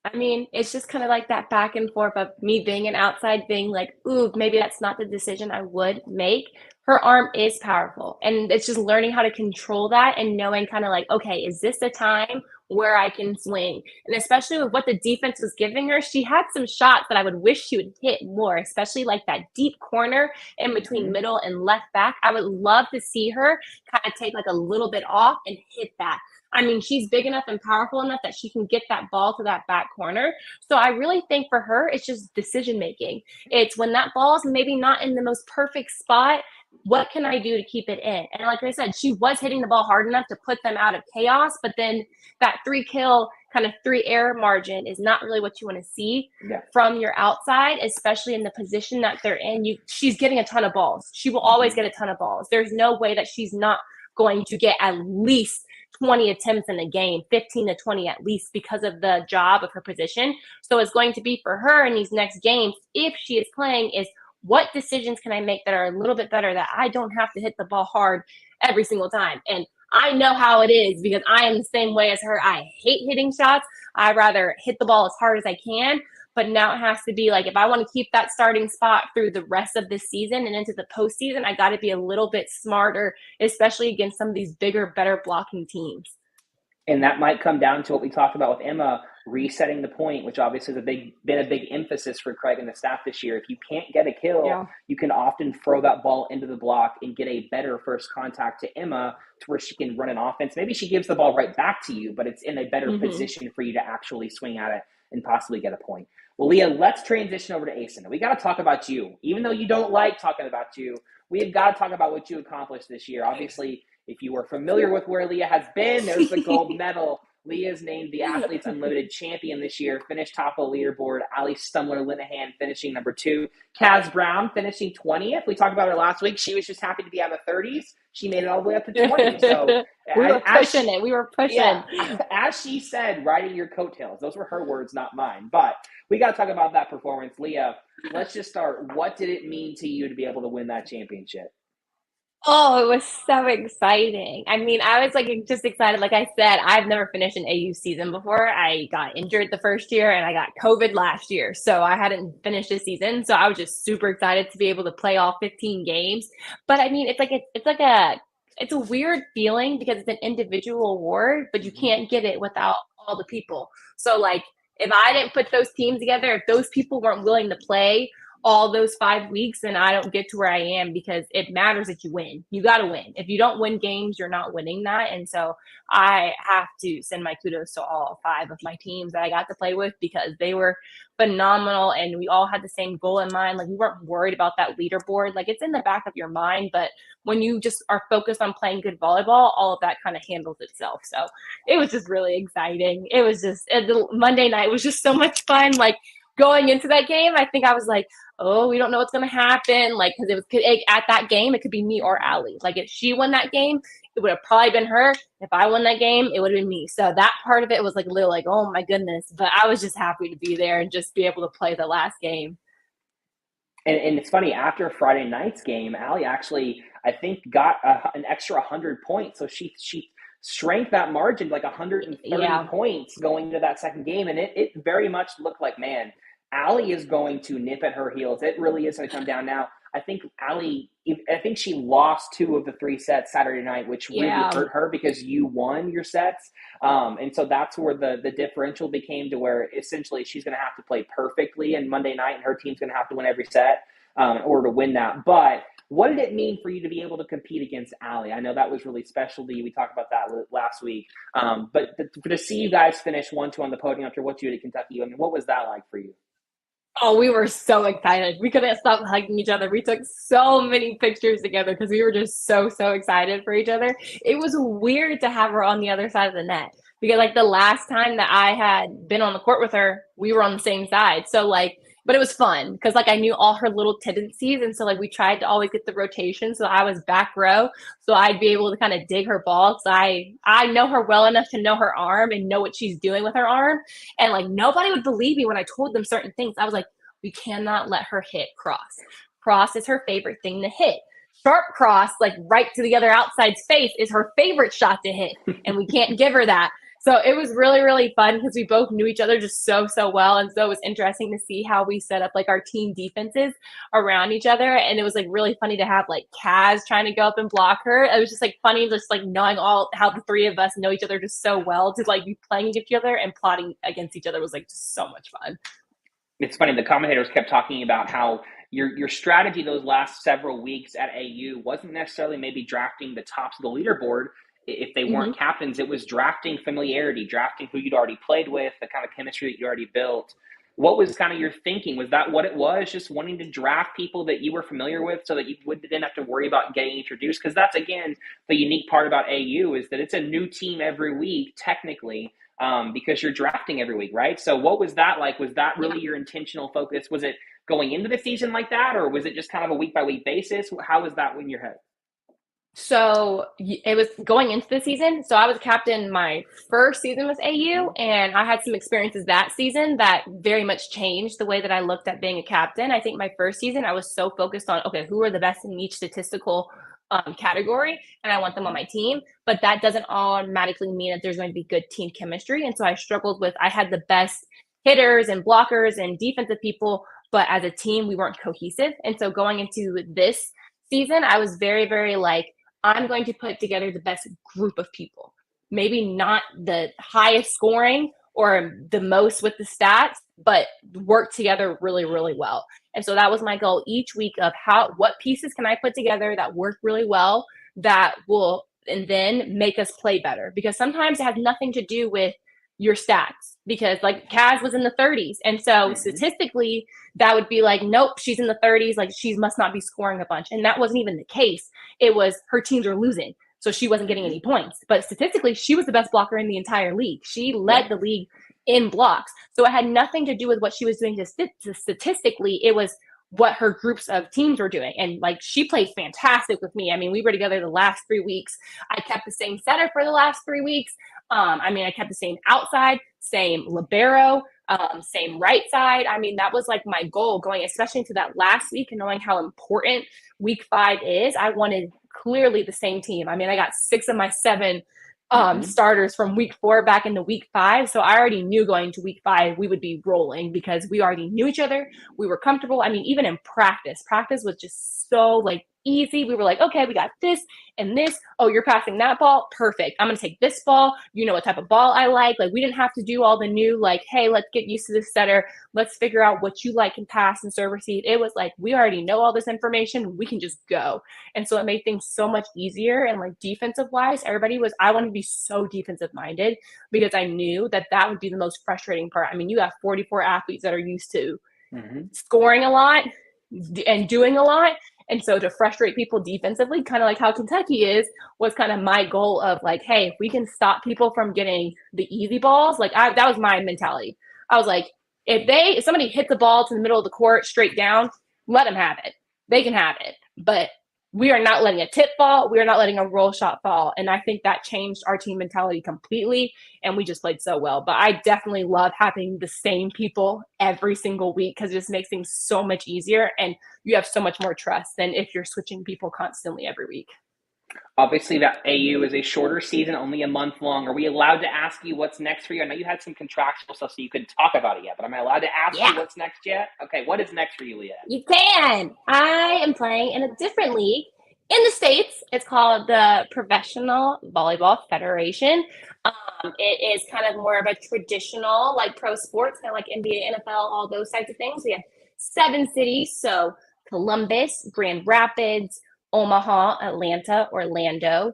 I mean, it's just kind of like that back and forth of me being an outside being like, ooh, maybe that's not the decision I would make. Her arm is powerful. And it's just learning how to control that and knowing kind of like, okay, is this the time where I can swing? And especially with what the defense was giving her, she had some shots that I would wish she would hit more, especially like that deep corner in between middle and left back. I would love to see her kind of take like a little bit off and hit that. I mean, she's big enough and powerful enough that she can get that ball to that back corner. So I really think for her, it's just decision making. It's when that ball is maybe not in the most perfect spot, what can I do to keep it in? And like I said, she was hitting the ball hard enough to put them out of chaos, but then that 3 kill, kind of 3 error margin is not really what you want to see from your outside, especially in the position that they're in. She's getting a ton of balls. She will always get a ton of balls. There's no way that she's not going to get at least 20 attempts in a game, 15 to 20 at least, because of the job of her position. So it's going to be for her in these next games, if she is playing, is what decisions can I make that are a little bit better, that I don't have to hit the ball hard every single time. And I know how it is because I am the same way as her. I hate hitting shots. I'd rather hit the ball as hard as I can. But now it has to be like, if I want to keep that starting spot through the rest of this season and into the postseason, I got to be a little bit smarter, especially against some of these bigger, better blocking teams. And that might come down to what we talked about with Emma, resetting the point, which obviously has been a big emphasis for Craig and the staff this year. If you can't get a kill, you can often throw that ball into the block and get a better first contact to Emma to where she can run an offense. Maybe she gives the ball right back to you, but it's in a better position for you to actually swing at it and possibly get a point. Well, Leah, let's transition over to Asen. We got to talk about you. Even though you don't like talking about you, we've got to talk about what you accomplished this year. Obviously, if you were familiar with where Leah has been, there's the gold medal. Leah is named the Athletes Unlimited champion this year, finished top of the leaderboard. Ali Stumler-Linehan finishing number 2. Kaz Brown finishing 20th. We talked about her last week. She was just happy to be out of the 30s. She made it all the way up to 20. So we were pushing it. We were pushing. Yeah, as she said, riding your coattails. Those were her words, not mine. But we got to talk about that performance. Leah, let's just start. What did it mean to you to be able to win that championship? Oh, it was so exciting. I mean, I was like just excited. Like I said, I've never finished an AU season before. I got injured the first year and I got COVID last year. So I hadn't finished this season. So I was just super excited to be able to play all 15 games. But I mean, it's a weird feeling because it's an individual award, but you can't get it without all the people. So like if I didn't put those teams together, if those people weren't willing to play all those 5 weeks, and I don't get to where I am, because it matters that you win. You got to win. If you don't win games, you're not winning that. And so I have to send my kudos to all 5 of my teams that I got to play with, because they were phenomenal and we all had the same goal in mind. Like we weren't worried about that leaderboard. Like it's in the back of your mind, but when you just are focused on playing good volleyball, all of that kind of handles itself. So it was just really exciting. It was just, Monday night was just so much fun. Like going into that game, I think I was like, oh, we don't know what's going to happen. Like, because at that game, it could be me or Ali. Like, if she won that game, it would have probably been her. If I won that game, it would have been me. So that part of it was like a little like, oh my goodness. But I was just happy to be there and just be able to play the last game. And it's funny, after Friday night's game, Ali actually, I think, got an extra 100 points. So she shrank that margin to like 130 points going into that second game. And it very much looked like, man, Ali is going to nip at her heels. It really is going to come down now. I think she lost 2 of the 3 sets Saturday night, which really hurt her because you won your sets. And so that's where the differential became, to where essentially she's going to have to play perfectly on Monday night and her team's going to have to win every set in order to win that. But what did it mean for you to be able to compete against Ali? I know that was really special to you. We talked about that last week. But to see you guys finish 1-2 on the podium after what you did at Kentucky, I mean, what was that like for you? Oh, we were so excited. We couldn't stop hugging each other. We took so many pictures together because we were just so excited for each other. It was weird to have her on the other side of the net, because like the last time that I had been on the court with her, we were on the same side. So like, but it was fun because like I knew all her little tendencies. And so like we tried to always get the rotation. So I was back row. So I'd be able to kind of dig her ball. So I know her well enough to know her arm and know what she's doing with her arm. And like nobody would believe me when I told them certain things. I was like, we cannot let her hit cross. Cross is her favorite thing to hit. Sharp cross, like right to the other outside's face, is her favorite shot to hit. And we can't give her that. So it was really fun because we both knew each other just so well. And so it was interesting to see how we set up like our team defenses around each other. And it was like really funny to have like Kaz trying to go up and block her. It was just like funny, just like knowing how the 3 of us know each other just so well, to like be playing against each other and plotting against each other was like just so much fun. It's funny, the commentators kept talking about how your strategy those last several weeks at AU wasn't necessarily maybe drafting the tops of the leaderboard if they weren't captains. It was drafting familiarity, drafting who you'd already played with, the kind of chemistry that you already built. What was kind of your thinking? Was that what it was, just wanting to draft people that you were familiar with so that you didn't have to worry about getting introduced? Because that's, again, the unique part about AU is that it's a new team every week, technically, because you're drafting every week, right? So what was that like? Was that really your intentional focus? Was it going into the season like that, or was it just kind of a week-by-week basis? How was that in your head? So it was going into the season. So I was captain my first season with AU, and I had some experiences that season that very much changed the way that I looked at being a captain. I think my first season, I was so focused on, okay, who are the best in each statistical category, and I want them on my team. But that doesn't automatically mean that there's going to be good team chemistry. And so I struggled with, I had the best hitters and blockers and defensive people, but as a team, we weren't cohesive. And so going into this season, I was very, very like, I'm going to put together the best group of people. Maybe not the highest scoring or the most with the stats, but work together really, really well. And so that was my goal each week of what pieces can I put together that work really well that will and then make us play better. Because sometimes it has nothing to do with your stats, because like Kaz was in the 30s. And so statistically, that would be like, nope, she's in the 30s. Like she must not be scoring a bunch. And that wasn't even the case. It was her teams are losing. So she wasn't getting any points. But statistically, she was the best blocker in the entire league. She led the league in blocks. So it had nothing to do with what she was doing statistically. It was what her groups of teams were doing. And like she played fantastic with me. I mean, we were together the last 3 weeks. I kept the same setter for the last 3 weeks. I kept the same outside, same libero, same right side. I mean, that was like my goal going, especially into that last week and knowing how important week 5 is. I wanted clearly the same team. I mean, I got 6 of my 7 starters from week 4 back into week 5. So I already knew going to week 5, we would be rolling because we already knew each other. We were comfortable. I mean, even in practice was just so like easy. We were like, okay, we got this and this. Oh, you're passing that ball. Perfect. I'm going to take this ball. You know what type of ball I like. Like we didn't have to do all the new, like, hey, let's get used to this setter. Let's figure out what you like and pass and serve receive. It was like, we already know all this information. We can just go. And so it made things so much easier. And like defensive wise, I wanted to be so defensive minded because I knew that would be the most frustrating part. I mean, you have 44 athletes that are used to scoring a lot and doing a lot. And so to frustrate people defensively, kind of like how Kentucky is, was kind of my goal of like, hey, if we can stop people from getting the easy balls, like that was my mentality. I was like, if somebody hits a ball to the middle of the court straight down, let them have it. They can have it. But we are not letting a tip fall. We are not letting a roll shot fall. And I think that changed our team mentality completely. And we just played so well. But I definitely love having the same people every single week because it just makes things so much easier. And you have so much more trust than if you're switching people constantly every week. Obviously, that AU is a shorter season, only a month long. Are we allowed to ask you what's next for you? I know you had some contractual stuff, so you couldn't talk about it yet, but am I allowed to ask you what's next yet? Okay, what is next for you, Leah? You can. I am playing in a different league in the States. It's called the Professional Volleyball Federation. It is kind of more of a traditional, like pro sports, kind of like NBA, NFL, all those types of things. We have 7 cities, so Columbus, Grand Rapids, Omaha, Atlanta, Orlando,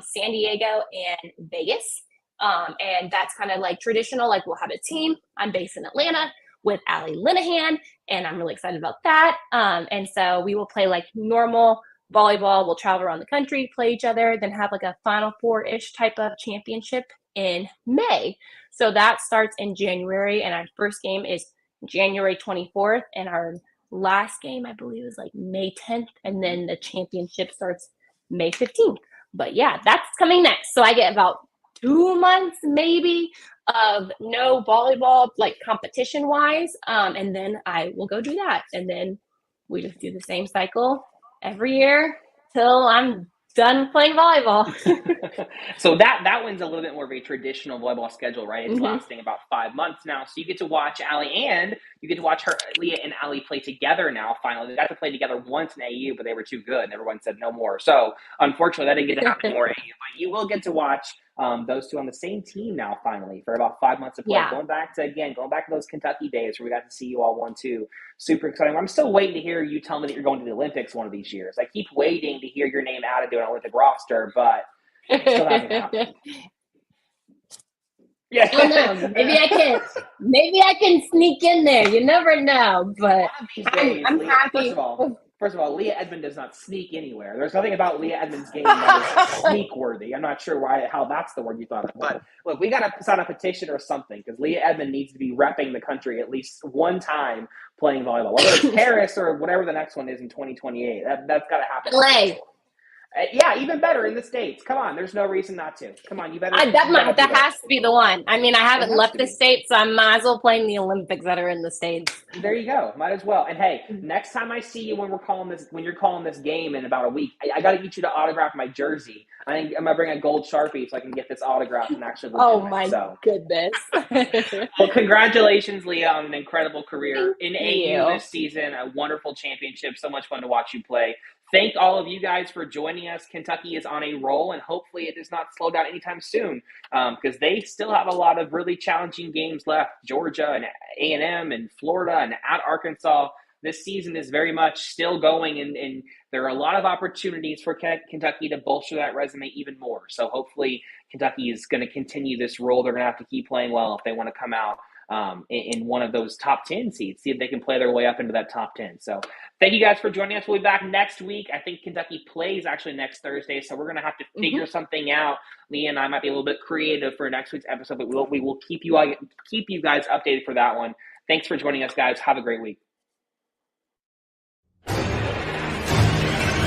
San Diego, and Vegas. And that's kind of like traditional, like we'll have a team. I'm based in Atlanta with Allie Linehan, and I'm really excited about that. And so we will play like normal volleyball. We'll travel around the country, play each other, then have like a Final Four-ish type of championship in May. So that starts in January, and our first game is January 24th, and our last game, I believe, is like May 10th, and then the championship starts May 15th. But yeah, that's coming next. So I get about 2 months maybe of no volleyball, like competition wise. And then I will go do that. And then we just do the same cycle every year till I'm done playing volleyball. So that one's a little bit more of a traditional volleyball schedule, right? It's lasting about 5 months now. So you get to watch Allie and you get to watch Leah and Allie play together now, finally. They got to play together once in AU, but they were too good. And everyone said no more. So unfortunately, that didn't get to happen more AU. But you will get to watch those two on the same team now, finally, for about 5 months of play. Yeah. Going back to those Kentucky days where we got to see you all 1-2. Super exciting. I'm still waiting to hear you tell me that you're going to the Olympics one of these years. I keep waiting to hear your name added to an Olympic roster, but it still hasn't happened. Yeah. I don't know. Maybe I can sneak in there. You never know. But I'm happy. First of all, Leah Edmond does not sneak anywhere. There's nothing about Leah Edmond's game that is sneak-worthy. I'm not sure how that's the word you thought of. But look, we got to sign a petition or something because Leah Edmond needs to be repping the country at least one time playing volleyball. Whether it's Paris or whatever the next one is in 2028. That's got to happen. Yeah, even better in the States. Come on, there's no reason not to. Come on, you better. That has to be the one. I mean, I haven't has left to the be. States, so I might as well play in the Olympics that are in the States. There you go. Might as well. And hey, next time I see you when you're calling this game in about a week, I got to get you to autograph my jersey. I think I'm gonna bring a gold Sharpie so I can get this autograph and actually Oh legitimate. my So, goodness. well, congratulations, Leah, on an incredible career Thank in AU you. this season. A wonderful championship. So much fun to watch you play. Thank all of you guys for joining us. Kentucky is on a roll, and hopefully it does not slow down anytime soon because they still have a lot of really challenging games left. Georgia and A&M and Florida and at Arkansas. This season is very much still going, and there are a lot of opportunities for Kentucky to bolster that resume even more. So hopefully Kentucky is going to continue this role. They're going to have to keep playing well if they want to come out in one of those top 10 seeds, see if they can play their way up into that top 10. So thank you guys for joining us. We'll be back next week. I think Kentucky plays actually next Thursday, so we're going to have to figure something out. Leah and I might be a little bit creative for next week's episode, but we will keep you guys updated for that one. Thanks for joining us, guys. Have a great week.